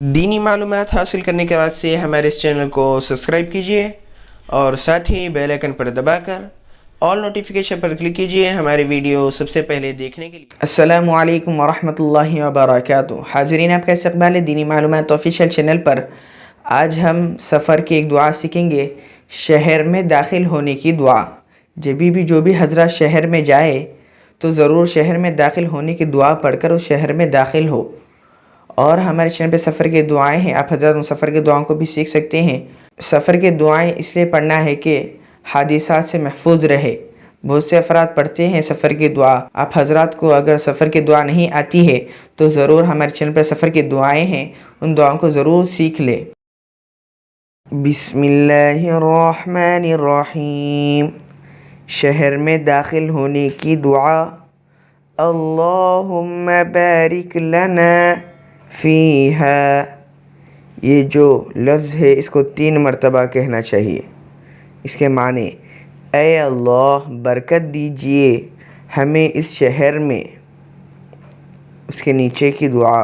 دینی معلومات حاصل کرنے کے بعد سے ہمارے اس چینل کو سبسکرائب کیجئے اور ساتھ ہی بیل آئیکن پر دبا کر آل نوٹیفیکیشن پر کلک کیجئے ہمارے ویڈیو سب سے پہلے دیکھنے کے لیے۔ السلام علیکم ورحمۃ اللہ وبرکاتہ۔ حاضرین، آپ کا استقبال ہے دینی معلومات آفیشیل چینل پر۔ آج ہم سفر کی ایک دعا سیکھیں گے، شہر میں داخل ہونے کی دعا۔ بھی جو بھی حضرات شہر میں جائے تو ضرور شہر میں داخل ہونے کی دعا پڑھ کر اس شہر میں داخل ہو۔ اور ہمارے چینل پہ سفر کی دعائیں ہیں، آپ حضرات ان سفر کی دعاؤں کو بھی سیکھ سکتے ہیں۔ سفر کی دعائیں اس لیے پڑھنا ہے کہ حادثات سے محفوظ رہے۔ بہت سے افراد پڑھتے ہیں سفر کی دعا۔ آپ حضرات کو اگر سفر کی دعا نہیں آتی ہے تو ضرور ہمارے چینل پر سفر کی دعائیں ہیں، ان دعاؤں کو ضرور سیکھ لے۔ بسم اللہ الرحمن الرحیم۔ شہر میں داخل ہونے کی دعا۔ اللہم بارک لنا فیہا۔ یہ جو لفظ ہے اس کو 3 مرتبہ کہنا چاہیے۔ اس کے معنی: اے اللہ برکت دیجئے ہمیں اس شہر میں۔ اس کے نیچے کی دعا: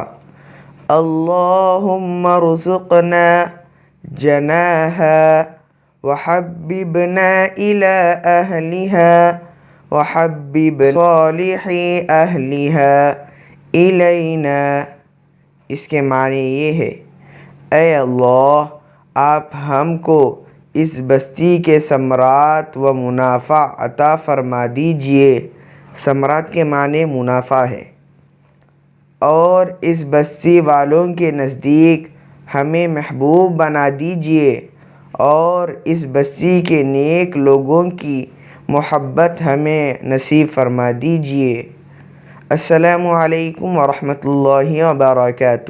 اللہم رزقنا جناہا وحببنا الی اہلہا وحبب صالح اہلہا الینا۔ اس کے معنی یہ ہے: اے اللہ آپ ہم کو اس بستی کے ثمرات و منافع عطا فرما دیجئے۔ ثمرات کے معنی منافع ہے۔ اور اس بستی والوں کے نزدیک ہمیں محبوب بنا دیجئے اور اس بستی کے نیک لوگوں کی محبت ہمیں نصیب فرما دیجئے۔ السلام علیکم ورحمۃ اللہ وبرکاتہ۔